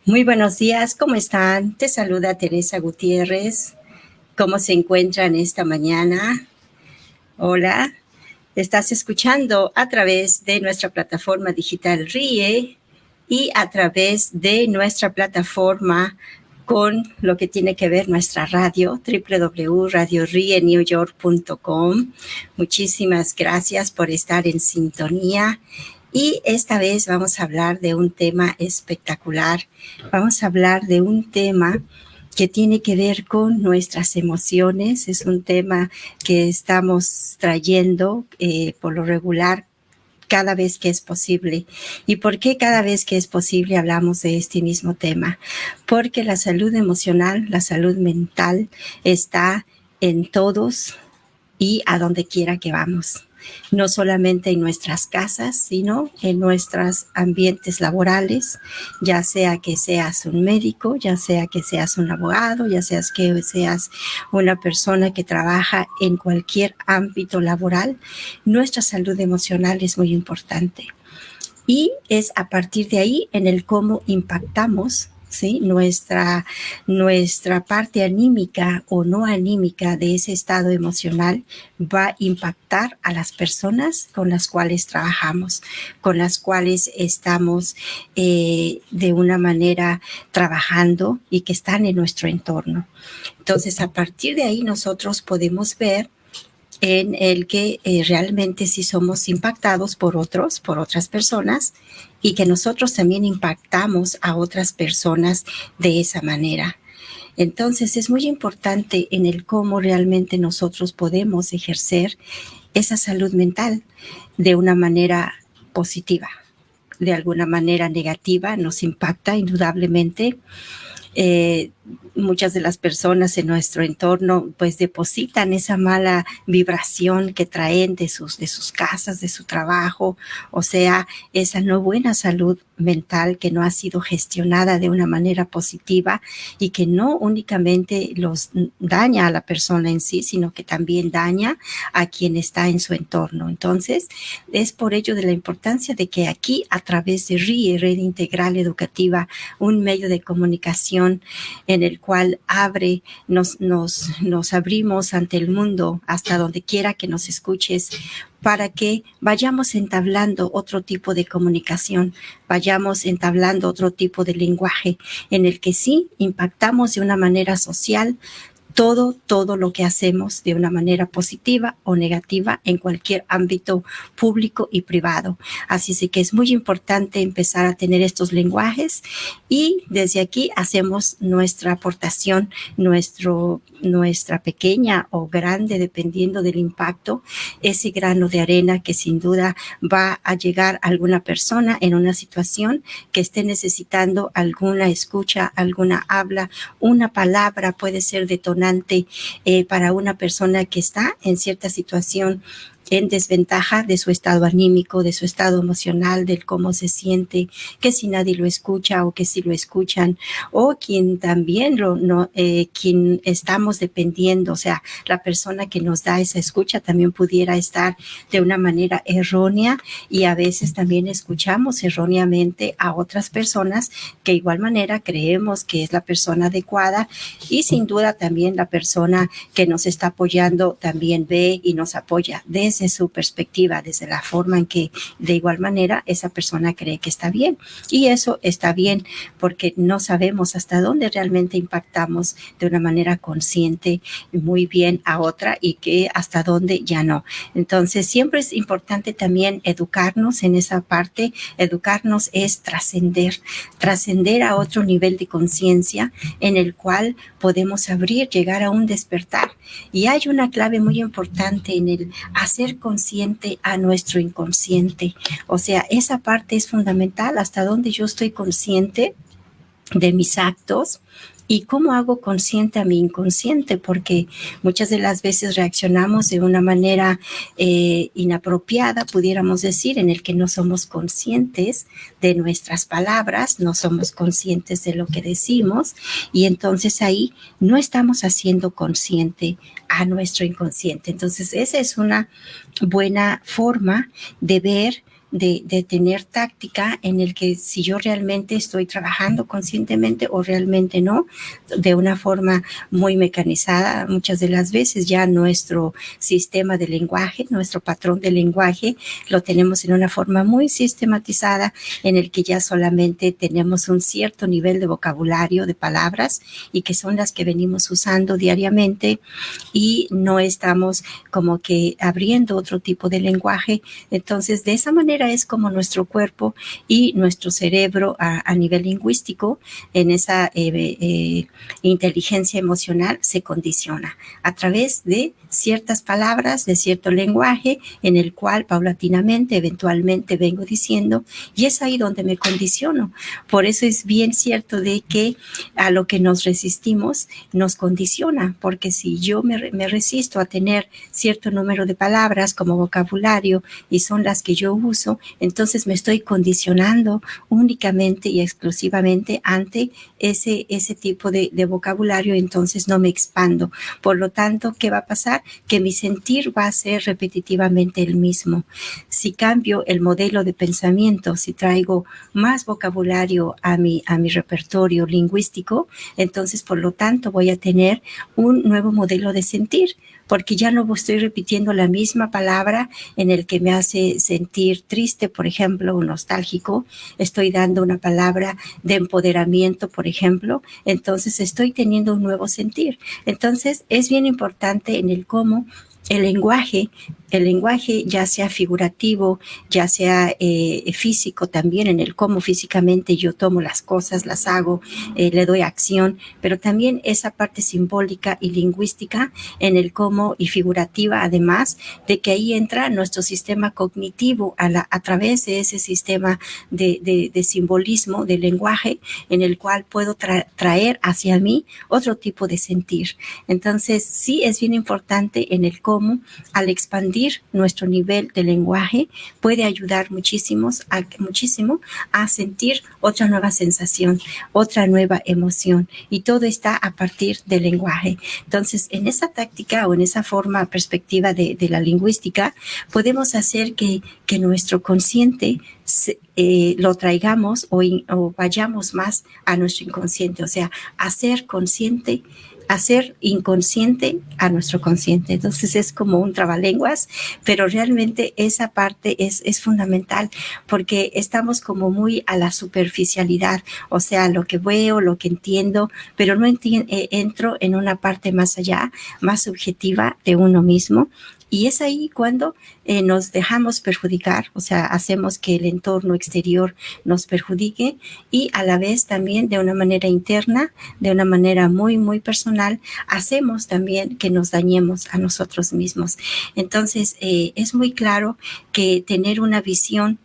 Muy buenos días, ¿cómo están? Te saluda Teresa Gutiérrez. ¿Cómo se encuentran esta mañana? Hola, estás escuchando a través de nuestra plataforma digital RIE y a través de nuestra plataforma con lo que tiene que ver nuestra radio, www.radiorienewyork.com. Muchísimas gracias por estar en sintonía. Y esta vez vamos a hablar de un tema espectacular. Vamos a hablar de un tema que tiene que ver con nuestras emociones. Es un tema que estamos trayendo por lo regular cada vez que es posible. ¿Y por qué cada vez que es posible hablamos de este mismo tema? Porque la salud emocional, la salud mental está en todos y a donde quiera que vamos. No solamente en nuestras casas, sino en nuestros ambientes laborales, ya sea que seas un médico, ya sea que seas un abogado, ya sea que seas una persona que trabaja en cualquier ámbito laboral, nuestra salud emocional es muy importante. Y es a partir de ahí en el cómo impactamos, ¿sí? nuestra parte anímica o no anímica de ese estado emocional va a impactar a las personas con las cuales trabajamos, con las cuales estamos de una manera trabajando y que están en nuestro entorno. Entonces, a partir de ahí nosotros podemos ver en el que realmente sí somos impactados por otras personas, y que nosotros también impactamos a otras personas de esa manera. Entonces es muy importante en el cómo realmente nosotros podemos ejercer esa salud mental de una manera positiva. De alguna manera negativa nos impacta indudablemente. Muchas de las personas en nuestro entorno pues depositan esa mala vibración que traen de sus casas, de su trabajo, o sea, esa no buena salud mental que no ha sido gestionada de una manera positiva y que no únicamente los daña a la persona en sí, sino que también daña a quien está en su entorno. Entonces, es por ello de la importancia de que aquí, a través de RIE, Red Integral Educativa, un medio de comunicación en el cual nos abrimos ante el mundo, hasta donde quiera que nos escuches, para que vayamos entablando otro tipo de comunicación, vayamos entablando otro tipo de lenguaje en el que sí impactamos de una manera social todo lo que hacemos de una manera positiva o negativa en cualquier ámbito público y privado. Así que es muy importante empezar a tener estos lenguajes y desde aquí hacemos nuestra aportación, nuestra pequeña o grande, dependiendo del impacto, ese grano de arena que sin duda va a llegar a alguna persona en una situación que esté necesitando alguna escucha, alguna habla, una palabra puede ser detonante para una persona que está en cierta situación en desventaja de su estado anímico, de su estado emocional, del cómo se siente, que si nadie lo escucha o que si lo escuchan, o quien también quien estamos dependiendo, o sea, la persona que nos da esa escucha también pudiera estar de una manera errónea, y a veces también escuchamos erróneamente a otras personas que de igual manera creemos que es la persona adecuada, y sin duda también la persona que nos está apoyando también ve y nos apoya desde su perspectiva, desde la forma en que de igual manera esa persona cree que está bien. Y eso está bien porque no sabemos hasta dónde realmente impactamos de una manera consciente muy bien a otra y que hasta dónde ya no. Entonces siempre es importante también educarnos en esa parte. Educarnos es trascender a otro nivel de conciencia en el cual podemos llegar a un despertar. Y hay una clave muy importante en el hacer consciente a nuestro inconsciente. O sea, esa parte es fundamental, hasta donde yo estoy consciente de mis actos y cómo hago consciente a mi inconsciente, porque muchas de las veces reaccionamos de una manera inapropiada, pudiéramos decir, en el que no somos conscientes de nuestras palabras, no somos conscientes de lo que decimos, y entonces ahí no estamos haciendo consciente a nuestro inconsciente. Entonces esa es una buena forma de ver de tener táctica en el que si yo realmente estoy trabajando conscientemente o realmente no, de una forma muy mecanizada. Muchas de las veces ya nuestro sistema de lenguaje, nuestro patrón de lenguaje, lo tenemos en una forma muy sistematizada en el que ya solamente tenemos un cierto nivel de vocabulario, de palabras, y que son las que venimos usando diariamente y no estamos como que abriendo otro tipo de lenguaje. Entonces, de esa manera es como nuestro cuerpo y nuestro cerebro a nivel lingüístico, en esa inteligencia emocional, se condiciona a través de ciertas palabras, de cierto lenguaje, en el cual paulatinamente, eventualmente vengo diciendo, y es ahí donde me condiciono. Por eso es bien cierto de que a lo que nos resistimos nos condiciona, porque si yo me resisto a tener cierto número de palabras como vocabulario y son las que yo uso, entonces me estoy condicionando únicamente y exclusivamente ante ese tipo de vocabulario, entonces no me expando. Por lo tanto, ¿qué va a pasar? Que mi sentir va a ser repetitivamente el mismo. Si cambio el modelo de pensamiento, si traigo más vocabulario a mi repertorio lingüístico, entonces por lo tanto voy a tener un nuevo modelo de sentir, porque ya no estoy repitiendo la misma palabra en el que me hace sentir triste, por ejemplo, o nostálgico. Estoy dando una palabra de empoderamiento, por ejemplo. Entonces estoy teniendo un nuevo sentir. Entonces es bien importante en el cómo el lenguaje, ya sea figurativo, ya sea físico también, en el cómo físicamente yo tomo las cosas, las hago, le doy acción, pero también esa parte simbólica y lingüística en el cómo y figurativa, además de que ahí entra nuestro sistema cognitivo a través de ese sistema de simbolismo, de lenguaje, en el cual puedo traer hacia mí otro tipo de sentir. Entonces, sí es bien importante en el cómo, al expandir nuestro nivel de lenguaje, puede ayudar muchísimo a sentir otra nueva sensación, otra nueva emoción, y todo está a partir del lenguaje. Entonces, en esa táctica o en esa forma, perspectiva de la lingüística, podemos hacer que nuestro consciente lo traigamos o vayamos más a nuestro inconsciente, o sea, hacer consciente, hacer inconsciente a nuestro consciente. Entonces es como un trabalenguas, pero realmente esa parte es fundamental, porque estamos como muy a la superficialidad, o sea, lo que veo, lo que entiendo, pero no entro en una parte más allá, más subjetiva de uno mismo. Y es ahí cuando nos dejamos perjudicar, o sea, hacemos que el entorno exterior nos perjudique, y a la vez también de una manera interna, de una manera muy, muy personal, hacemos también que nos dañemos a nosotros mismos. Entonces, es muy claro que tener una visión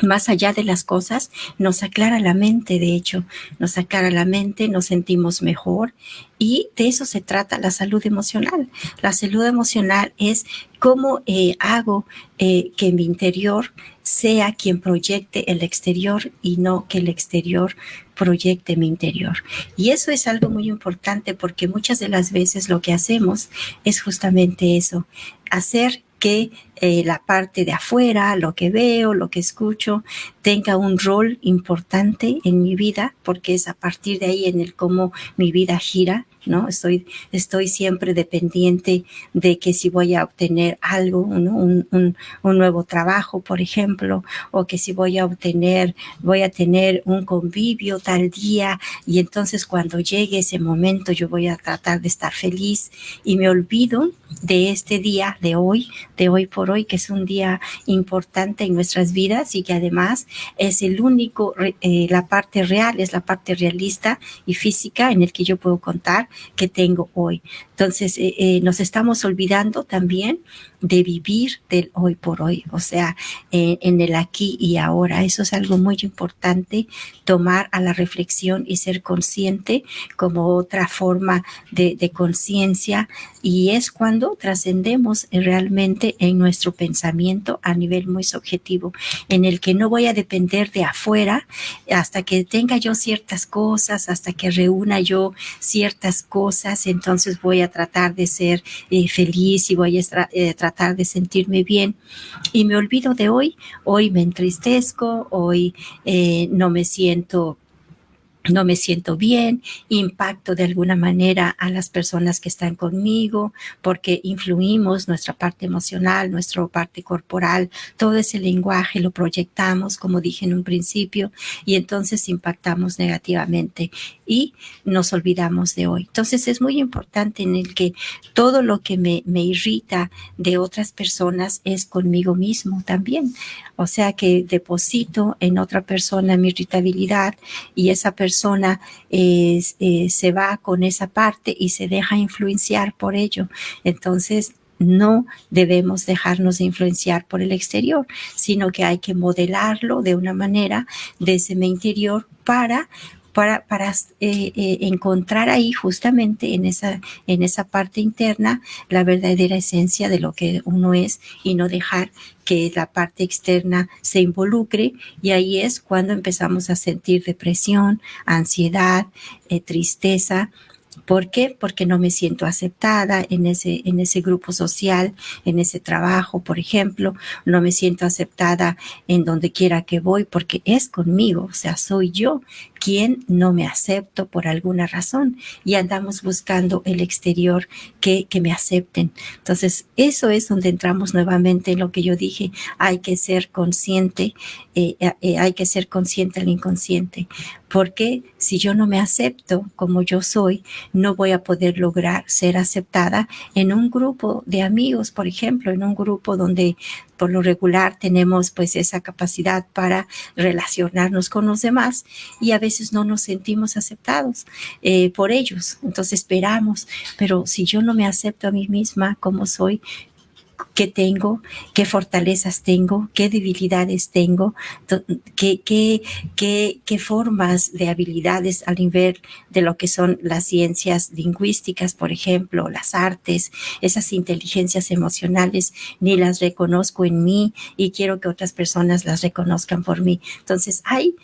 más allá de las cosas nos aclara la mente. De hecho, nos aclara la mente, nos sentimos mejor, y de eso se trata la salud emocional. La salud emocional es cómo hago que mi interior sea quien proyecte el exterior y no que el exterior proyecte mi interior. Y eso es algo muy importante, porque muchas de las veces lo que hacemos es justamente eso, hacer que la parte de afuera, lo que veo, lo que escucho, tenga un rol importante en mi vida, porque es a partir de ahí en el cómo mi vida gira, ¿no? Estoy siempre dependiente de que si voy a obtener algo, ¿no? un nuevo trabajo, por ejemplo, o que si voy a tener un convivio tal día, y entonces cuando llegue ese momento yo voy a tratar de estar feliz, y me olvido de este día, de hoy por hoy, que es un día importante en nuestras vidas, y que además es el único, la parte real, es la parte realista y física en el que yo puedo contar que tengo hoy. Entonces, nos estamos olvidando también de vivir del hoy por hoy, o sea, en el aquí y ahora. Eso es algo muy importante, tomar a la reflexión y ser consciente como otra forma de conciencia, y es cuando trascendemos realmente en nuestro pensamiento a nivel muy subjetivo, en el que no voy a depender de afuera hasta que tenga yo ciertas cosas, hasta que reúna yo ciertas cosas, entonces voy a tratar de ser feliz, y voy a tratar tratar de sentirme bien y me olvido de hoy. Hoy me entristezco, hoy no me siento bien, impacto de alguna manera a las personas que están conmigo, porque influimos nuestra parte emocional, nuestra parte corporal, todo ese lenguaje lo proyectamos, como dije en un principio, y entonces impactamos negativamente y nos olvidamos de hoy. Entonces es muy importante en el que todo lo que me irrita de otras personas es conmigo mismo también. O sea que deposito en otra persona mi irritabilidad y esa persona se va con esa parte y se deja influenciar por ello. Entonces, no debemos dejarnos de influenciar por el exterior, sino que hay que modelarlo de una manera desde mi interior para encontrar ahí justamente en esa parte interna la verdadera esencia de lo que uno es y no dejar que la parte externa se involucre, y ahí es cuando empezamos a sentir depresión, ansiedad, tristeza. ¿Por qué? Porque no me siento aceptada en ese grupo social, en ese trabajo, por ejemplo. No me siento aceptada en donde quiera que voy porque es conmigo. O sea, soy yo quien no me acepto por alguna razón y andamos buscando el exterior que me acepten. Entonces, eso es donde entramos nuevamente en lo que yo dije. Hay que ser consciente, hay que ser consciente al inconsciente. Porque si yo no me acepto como yo soy, no voy a poder lograr ser aceptada en un grupo de amigos, por ejemplo, en un grupo donde por lo regular tenemos pues esa capacidad para relacionarnos con los demás y a veces no nos sentimos aceptados por ellos. Entonces esperamos, pero si yo no me acepto a mí misma como soy, qué tengo, qué fortalezas tengo, qué debilidades tengo, qué formas de habilidades al nivel de lo que son las ciencias lingüísticas, por ejemplo, las artes, esas inteligencias emocionales, ni las reconozco en mí y quiero que otras personas las reconozcan por mí. Entonces hay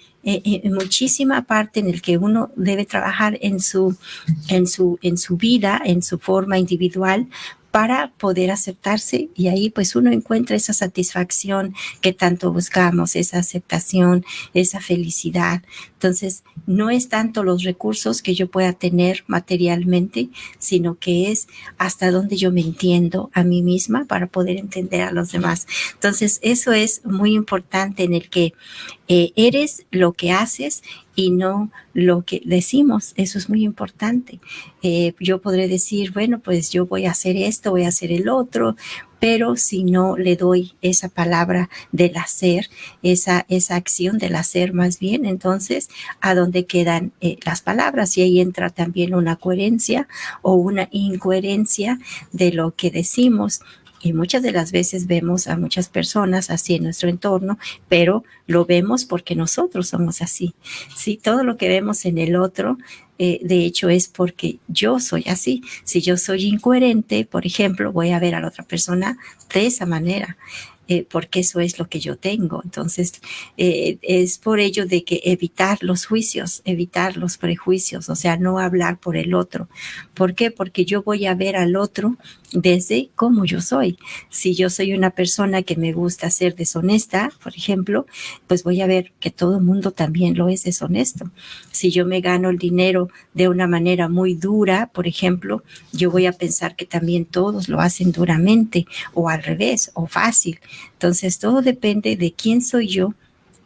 muchísima parte en el que uno debe trabajar en su vida, en su forma individual, para poder aceptarse, y ahí pues uno encuentra esa satisfacción que tanto buscamos, esa aceptación, esa felicidad. Entonces, no es tanto los recursos que yo pueda tener materialmente, sino que es hasta dónde yo me entiendo a mí misma para poder entender a los demás. Entonces, eso es muy importante, en el que eres lo que haces y no lo que decimos. Eso es muy importante. Yo podré decir, bueno, pues yo voy a hacer esto, voy a hacer el otro, pero si no le doy esa palabra del hacer, esa acción del hacer más bien, entonces, ¿a dónde quedan las palabras? Y ahí entra también una coherencia o una incoherencia de lo que decimos. Y muchas de las veces vemos a muchas personas así en nuestro entorno, pero lo vemos porque nosotros somos así. Sí, todo lo que vemos en el otro, de hecho, es porque yo soy así. Si yo soy incoherente, por ejemplo, voy a ver a la otra persona de esa manera. Porque eso es lo que yo tengo. Entonces, es por ello de que evitar los juicios, evitar los prejuicios, o sea, no hablar por el otro. ¿Por qué? Porque yo voy a ver al otro desde cómo yo soy. Si yo soy una persona que me gusta ser deshonesta, por ejemplo, pues voy a ver que todo el mundo también lo es deshonesto. Si yo me gano el dinero de una manera muy dura, por ejemplo, yo voy a pensar que también todos lo hacen duramente, o al revés, o fácil. Entonces, todo depende de quién soy yo,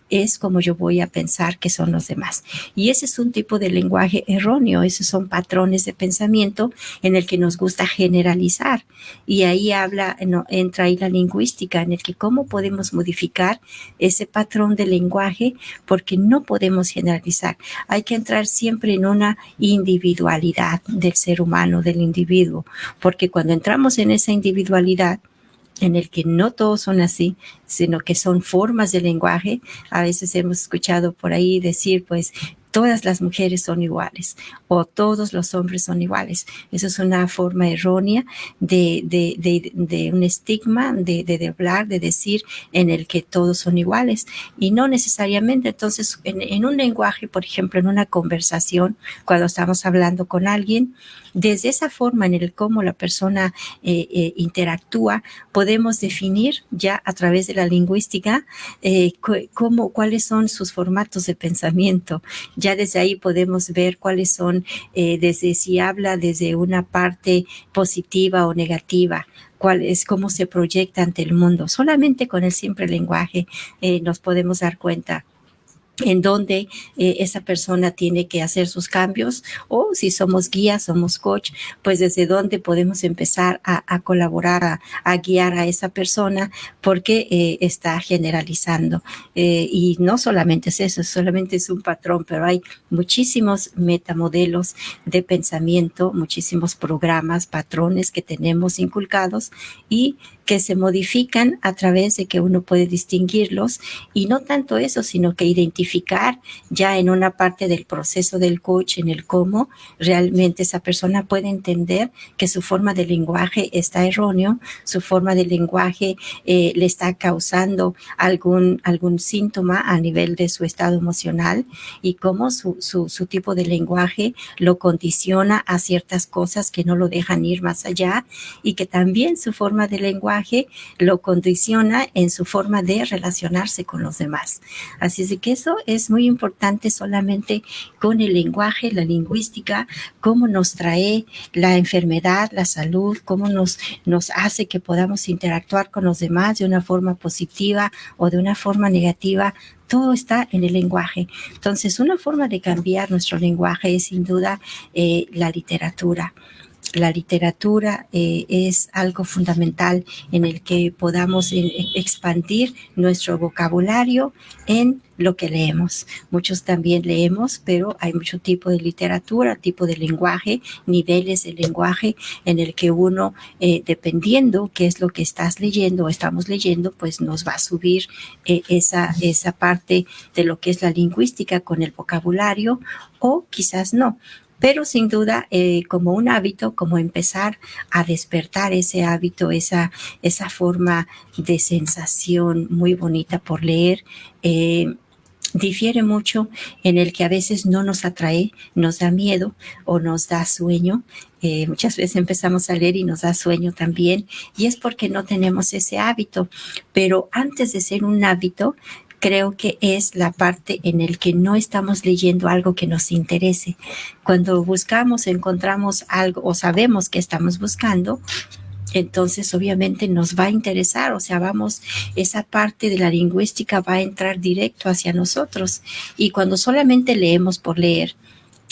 es como yo voy a pensar que son los demás. Y ese es un tipo de lenguaje erróneo, esos son patrones de pensamiento en el que nos gusta generalizar. Y ahí entra ahí la lingüística, en el que cómo podemos modificar ese patrón de lenguaje, porque no podemos generalizar. Hay que entrar siempre en una individualidad del ser humano, del individuo, porque cuando entramos en esa individualidad, en el que no todos son así, sino que son formas de lenguaje. A veces hemos escuchado por ahí decir, pues, todas las mujeres son iguales o todos los hombres son iguales. Eso es una forma errónea de un estigma, de hablar, de decir en el que todos son iguales y no necesariamente. Entonces, en un lenguaje, por ejemplo, en una conversación, cuando estamos hablando con alguien, desde esa forma en el cómo la persona interactúa, podemos definir ya a través de la lingüística cuáles son sus formatos de pensamiento. Ya desde ahí podemos ver cuáles son, desde si habla desde una parte positiva o negativa, cuál es, cómo se proyecta ante el mundo. Solamente con el simple lenguaje nos podemos dar cuenta en donde esa persona tiene que hacer sus cambios, o si somos guías, somos coach, pues desde dónde podemos empezar a colaborar, a guiar a esa persona, porque está generalizando. Y no solamente es eso, solamente es un patrón, pero hay muchísimos metamodelos de pensamiento, muchísimos programas, patrones que tenemos inculcados y que se modifican a través de que uno puede distinguirlos, y no tanto eso, sino que identificar ya en una parte del proceso del coach, en el cómo realmente esa persona puede entender que su forma de lenguaje está erróneo, su forma de lenguaje le está causando algún síntoma a nivel de su estado emocional, y cómo su tipo de lenguaje lo condiciona a ciertas cosas que no lo dejan ir más allá, y que también su forma de lenguaje lo condiciona en su forma de relacionarse con los demás. Así es de que eso es muy importante, solamente con el lenguaje, la lingüística, cómo nos trae la enfermedad, la salud, cómo nos hace que podamos interactuar con los demás de una forma positiva o de una forma negativa. Todo está en el lenguaje. Entonces, una forma de cambiar nuestro lenguaje es sin duda la literatura. La literatura es algo fundamental en el que podamos expandir nuestro vocabulario en lo que leemos. Muchos también leemos, pero hay mucho tipo de literatura, tipo de lenguaje, niveles de lenguaje en el que uno, dependiendo qué es lo que estás leyendo o estamos leyendo, pues nos va a subir esa parte de lo que es la lingüística con el vocabulario, o quizás no. Pero sin duda, como un hábito, como empezar a despertar ese hábito, esa forma de sensación muy bonita por leer, difiere mucho en el que a veces no nos atrae, nos da miedo o nos da sueño. Muchas veces empezamos a leer y nos da sueño también, y es porque no tenemos ese hábito. Pero antes de ser un hábito, creo que es la parte en el que no estamos leyendo algo que nos interese. Cuando buscamos, encontramos algo o sabemos que estamos buscando, entonces obviamente nos va a interesar, o sea, esa parte de la lingüística va a entrar directo hacia nosotros. Y cuando solamente leemos por leer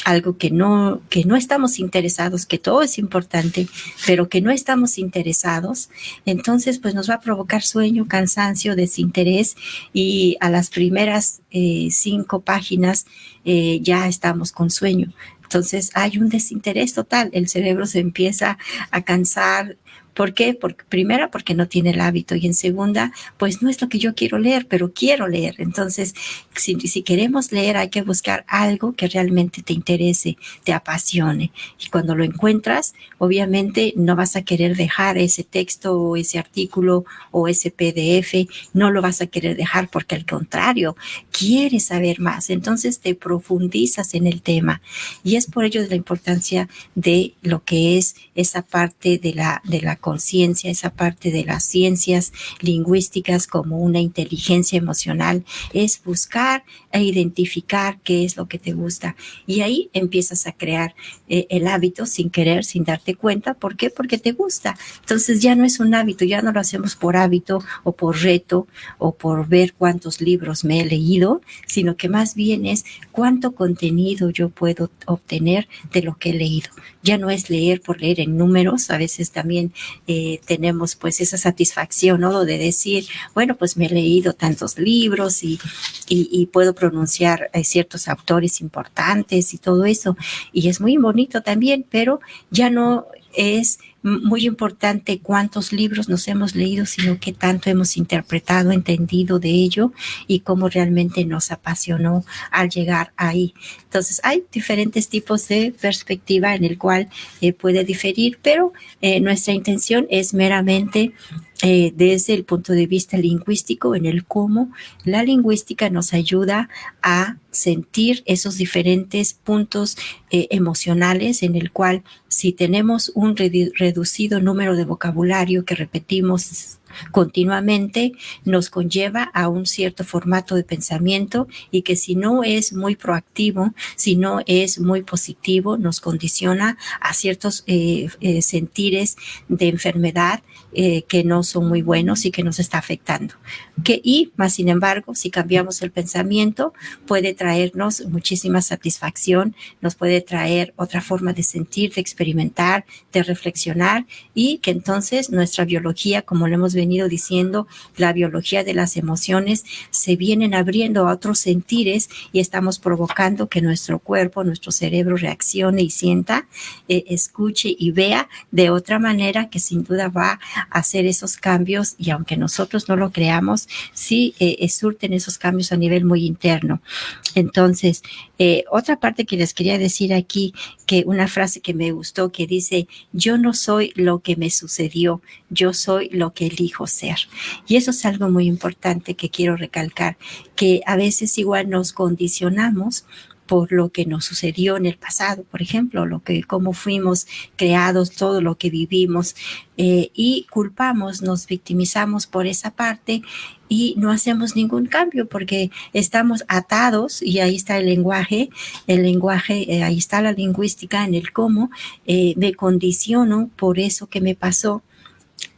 algo que no estamos interesados, que todo es importante, pero que no estamos interesados, entonces pues nos va a provocar sueño, cansancio, desinterés, y a las primeras 5 páginas ya estamos con sueño. Entonces hay un desinterés total, el cerebro se empieza a cansar. ¿Por qué? Primera, porque no tiene el hábito, y en segunda, pues no es lo que yo quiero leer, pero quiero leer. Entonces, si queremos leer, hay que buscar algo que realmente te interese, te apasione. Y cuando lo encuentras, obviamente no vas a querer dejar ese texto o ese artículo o ese PDF, no lo vas a querer dejar, porque al contrario, quieres saber más. Entonces te profundizas en el tema, y es por ello de la importancia de lo que es esa parte de la conciencia, esa parte de las ciencias lingüísticas como una inteligencia emocional, es buscar e identificar qué es lo que te gusta, y ahí empiezas a crear el hábito sin querer, sin darte cuenta. ¿Por qué? Porque te gusta. Entonces ya no es un hábito, ya no lo hacemos por hábito o por reto o por ver cuántos libros me he leído, sino que más bien es cuánto contenido yo puedo obtener de lo que he leído. Ya no es leer por leer en números. A veces también tenemos pues esa satisfacción, ¿no?, de decir, bueno, pues me he leído tantos libros y puedo pronunciar ciertos autores importantes y todo eso, y es muy bonito también, pero ya no es muy importante cuántos libros nos hemos leído, sino qué tanto hemos interpretado, entendido de ello y cómo realmente nos apasionó al llegar ahí. Entonces, hay diferentes tipos de perspectiva en el cual puede diferir, pero nuestra intención es meramente desde el punto de vista lingüístico, en el cómo la lingüística nos ayuda a sentir esos diferentes puntos emocionales, en el cual si tenemos un reducido número de vocabulario que repetimos continuamente, nos conlleva a un cierto formato de pensamiento, y que si no es muy proactivo, si no es muy positivo, nos condiciona a ciertos sentires de enfermedad que no son muy buenos y que nos está afectando. Y más sin embargo, si cambiamos el pensamiento, puede traernos muchísima satisfacción, nos puede traer otra forma de sentir, de experimentar, de reflexionar, y que entonces nuestra biología, como lo hemos venido diciendo, la biología de las emociones, se vienen abriendo a otros sentires y estamos provocando que nuestro cuerpo, nuestro cerebro reaccione y sienta, escuche y vea de otra manera, que sin duda va a hacer esos cambios, y aunque nosotros no lo creamos, sí surten esos cambios a nivel muy interno. Entonces, otra parte que les quería decir aquí, que una frase que me gustó, que dice: yo no soy lo que me sucedió, yo soy lo que elijo ser. Y eso es algo muy importante que quiero recalcar, que a veces igual nos condicionamos por lo que nos sucedió en el pasado, por ejemplo, cómo fuimos creados, todo lo que vivimos, y culpamos, nos victimizamos por esa parte y no hacemos ningún cambio porque estamos atados, y ahí está el lenguaje, ahí está la lingüística en el cómo me condiciono por eso que me pasó.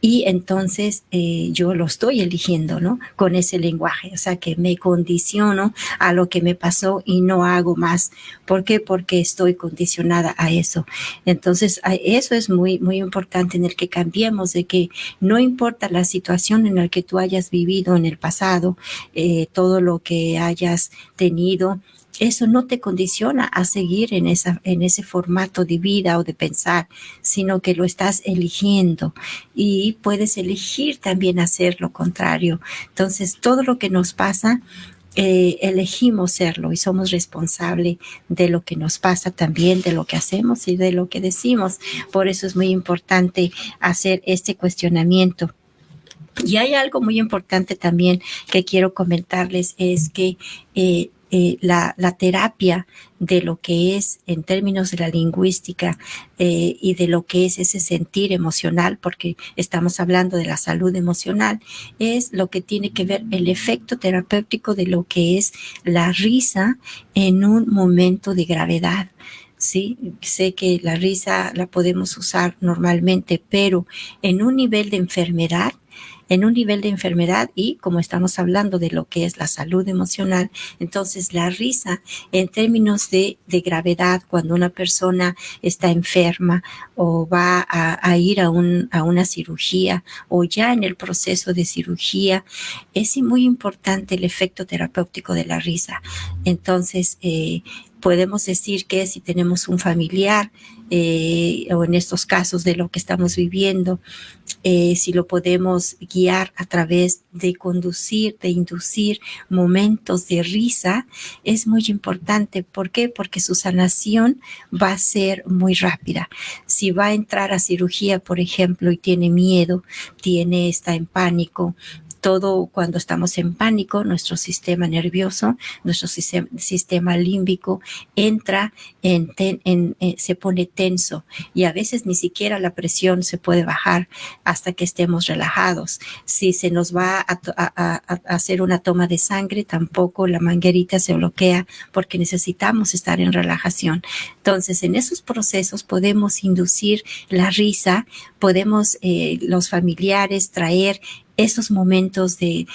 Y entonces yo lo estoy eligiendo, ¿no? Con ese lenguaje, o sea, que me condiciono a lo que me pasó y no hago más. ¿Por qué? Porque estoy condicionada a eso. Entonces, eso es muy, muy importante, en el que cambiemos, de que no importa la situación en la que tú hayas vivido en el pasado, todo lo que hayas tenido, eso no te condiciona a seguir en ese formato de vida o de pensar, sino que lo estás eligiendo, y puedes elegir también hacer lo contrario. Entonces, todo lo que nos pasa, elegimos serlo, y somos responsables de lo que nos pasa, también de lo que hacemos y de lo que decimos. Por eso es muy importante hacer este cuestionamiento. Y hay algo muy importante también que quiero comentarles, es que la terapia de lo que es, en términos de la lingüística, y de lo que es ese sentir emocional, porque estamos hablando de la salud emocional, es lo que tiene que ver el efecto terapéutico de lo que es la risa en un momento de gravedad. Sí, sé que la risa la podemos usar normalmente, pero en un nivel de enfermedad, y como estamos hablando de lo que es la salud emocional, entonces la risa en términos de gravedad, cuando una persona está enferma o va a ir a una cirugía, o ya en el proceso de cirugía, es muy importante el efecto terapéutico de la risa. Entonces, podemos decir que si tenemos un familiar, o en estos casos de lo que estamos viviendo, si lo podemos guiar a través de conducir, de inducir momentos de risa, es muy importante. ¿Por qué? Porque su sanación va a ser muy rápida. Si va a entrar a cirugía, por ejemplo, y tiene miedo, está en pánico, todo cuando estamos en pánico, nuestro sistema nervioso, nuestro sistema límbico entra se pone tenso, y a veces ni siquiera la presión se puede bajar hasta que estemos relajados. Si se nos va a hacer una toma de sangre, tampoco la manguerita se bloquea, porque necesitamos estar en relajación. Entonces, en esos procesos podemos inducir la risa, podemos los familiares traer esos momentos de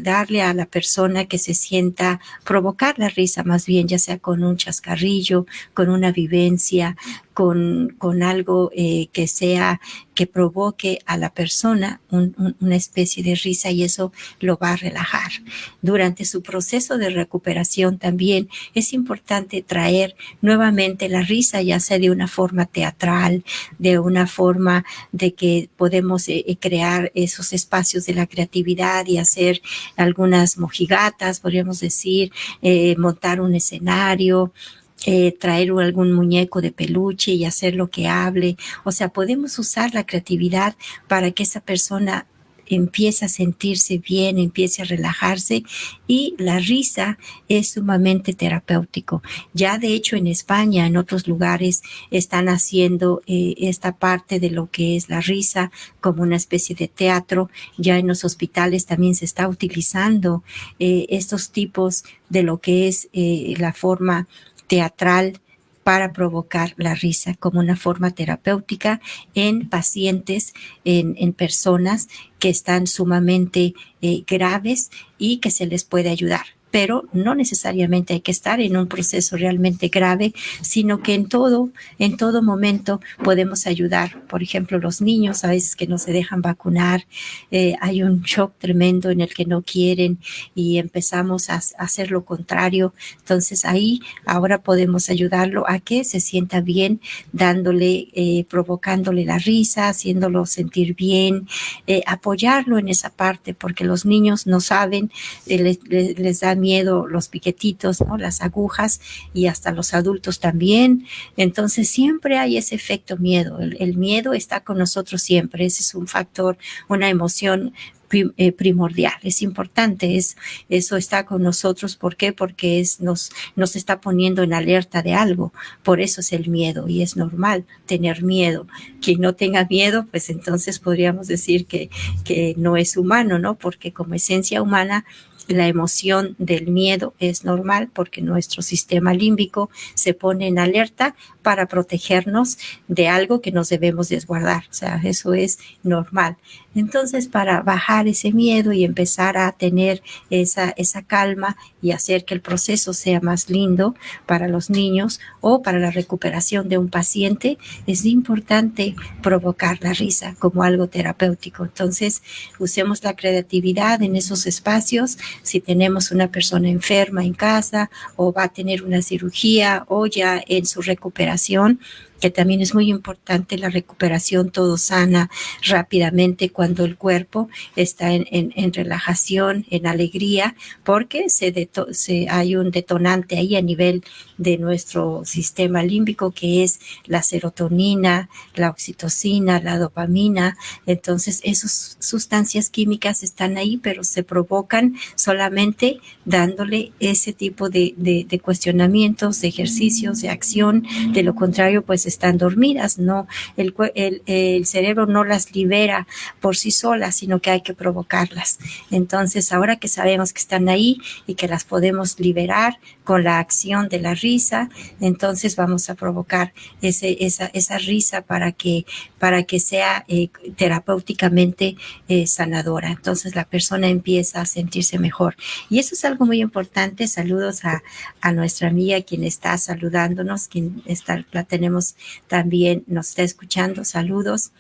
darle a la persona que se sienta, provocar la risa más bien, ya sea con un chascarrillo, con una vivencia, con algo que provoque a la persona una especie de risa, y eso lo va a relajar. Durante su proceso de recuperación también es importante traer nuevamente la risa, ya sea de una forma teatral, de una forma de que podemos crear esos espacios de la creatividad y hacer algunas mojigatas, podríamos decir, montar un escenario, traer algún muñeco de peluche y hacer lo que hable. O sea, podemos usar la creatividad para que esa persona empiece a sentirse bien, empiece a relajarse, y la risa es sumamente terapéutico. Ya de hecho en España, en otros lugares, están haciendo esta parte de lo que es la risa como una especie de teatro. Ya en los hospitales también se está utilizando estos tipos de lo que es la forma teatral para provocar la risa como una forma terapéutica en pacientes, en personas que están sumamente graves y que se les puede ayudar. Pero no necesariamente hay que estar en un proceso realmente grave, sino que en todo momento podemos ayudar. Por ejemplo, los niños a veces que no se dejan vacunar, hay un shock tremendo en el que no quieren y empezamos a hacer lo contrario. Entonces ahí ahora podemos ayudarlo a que se sienta bien, dándole, provocándole la risa, haciéndolo sentir bien, apoyarlo en esa parte, porque los niños no saben, les da miedo los piquetitos, ¿no? Las agujas, y hasta los adultos también. Entonces siempre hay ese efecto miedo. El miedo está con nosotros siempre. Ese es un factor, una emoción primordial, es importante, eso está con nosotros. ¿Por qué? Porque nos está poniendo en alerta de algo. Por eso es el miedo, y es normal tener miedo. Quien no tenga miedo, pues entonces podríamos decir que no es humano, ¿no? Porque como esencia humana, la emoción del miedo es normal, porque nuestro sistema límbico se pone en alerta para protegernos de algo que nos debemos desguardar. O sea, eso es normal. Entonces, para bajar ese miedo y empezar a tener esa calma y hacer que el proceso sea más lindo para los niños o para la recuperación de un paciente, es importante provocar la risa como algo terapéutico. Entonces, usemos la creatividad en esos espacios. Si tenemos una persona enferma en casa o va a tener una cirugía o ya en su recuperación, que también es muy importante la recuperación todo sana rápidamente cuando el cuerpo está en relajación, en alegría, porque hay un detonante ahí a nivel de nuestro sistema límbico, que es la serotonina, la oxitocina, la dopamina. Entonces esas sustancias químicas están ahí, pero se provocan solamente dándole ese tipo de cuestionamientos, de ejercicios, de acción. De lo contrario, pues están dormidas, no, el cerebro no las libera por sí solas, sino que hay que provocarlas. Entonces, ahora que sabemos que están ahí y que las podemos liberar con la acción de la risa, entonces vamos a provocar esa risa para que sea terapéuticamente sanadora. Entonces la persona empieza a sentirse mejor. Y eso es algo muy importante. Saludos a nuestra amiga quien está saludándonos, la tenemos también, nos está escuchando. Saludos.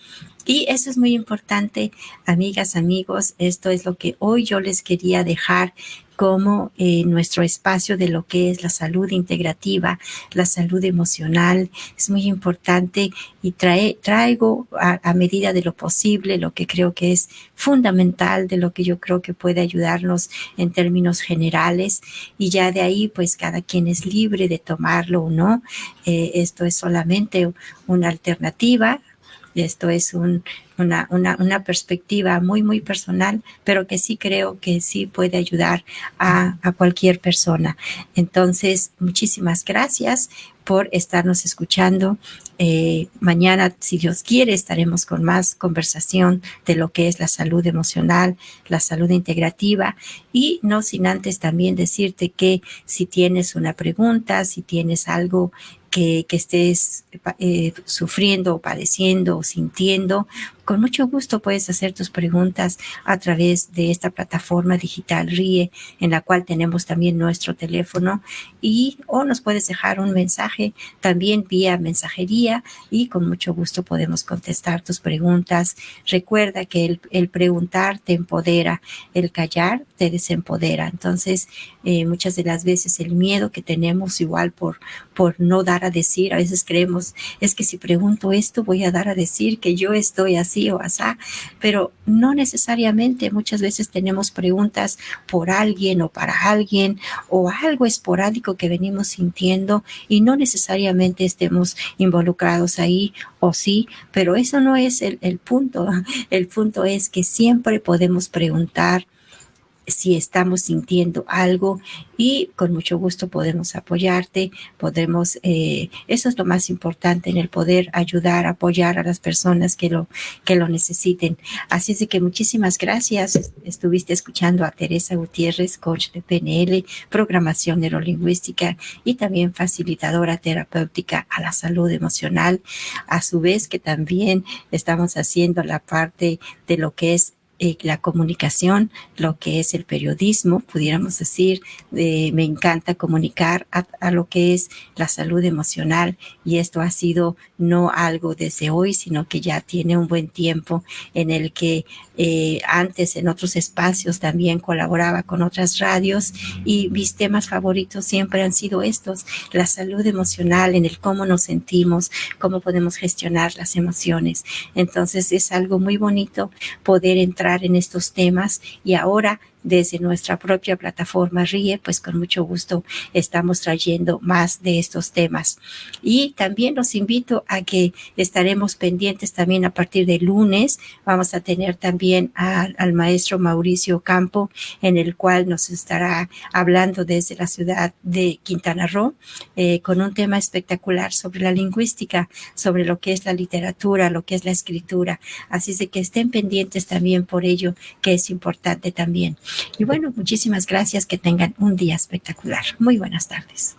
Y eso es muy importante, amigas, amigos. Esto es lo que hoy yo les quería dejar como nuestro espacio de lo que es la salud integrativa, la salud emocional. Es muy importante, y traigo a medida de lo posible lo que creo que es fundamental, de lo que yo creo que puede ayudarnos en términos generales, y ya de ahí pues cada quien es libre de tomarlo o no. Esto es solamente una alternativa. Esto es una perspectiva muy, muy personal, pero que sí creo que sí puede ayudar a cualquier persona. Entonces, muchísimas gracias por estarnos escuchando. Mañana, si Dios quiere, estaremos con más conversación de lo que es la salud emocional, la salud integrativa, y no sin antes también decirte que si tienes una pregunta, si tienes algo que estés sufriendo o padeciendo o sintiendo, con mucho gusto puedes hacer tus preguntas a través de esta plataforma digital RIE, en la cual tenemos también nuestro teléfono, o nos puedes dejar un mensaje también vía mensajería y con mucho gusto podemos contestar tus preguntas. Recuerda que el preguntar te empodera, el callar te desempodera. Entonces, muchas de las veces el miedo que tenemos igual por no dar a decir, a veces creemos, es que si pregunto esto voy a dar a decir que yo estoy así o asá, pero no necesariamente. Muchas veces tenemos preguntas por alguien o para alguien o algo esporádico que venimos sintiendo y no necesariamente estemos involucrados ahí, o sí, pero eso no es el punto. El punto es que siempre podemos preguntar si estamos sintiendo algo y con mucho gusto podemos apoyarte, eso es lo más importante, en el poder ayudar, apoyar a las personas que lo necesiten. Así es de que muchísimas gracias. Estuviste escuchando a Teresa Gutiérrez, coach de PNL, programación neurolingüística y también facilitadora terapéutica a la salud emocional. A su vez que también estamos haciendo la parte de lo que es la comunicación, lo que es el periodismo, pudiéramos decir, me encanta comunicar a lo que es la salud emocional, y esto ha sido no algo desde hoy, sino que ya tiene un buen tiempo, en el que antes en otros espacios también colaboraba con otras radios, y mis temas favoritos siempre han sido estos: la salud emocional, en el cómo nos sentimos, cómo podemos gestionar las emociones. Entonces es algo muy bonito poder entrar en estos temas, y ahora desde nuestra propia plataforma RIE, pues con mucho gusto estamos trayendo más de estos temas. Y también los invito a que estaremos pendientes también a partir de lunes. Vamos a tener también al maestro Mauricio Campo, en el cual nos estará hablando desde la ciudad de Quintana Roo, con un tema espectacular sobre la lingüística, sobre lo que es la literatura, lo que es la escritura. Así es de que estén pendientes también por ello, que es importante también. Y bueno, muchísimas gracias, que tengan un día espectacular. Muy buenas tardes.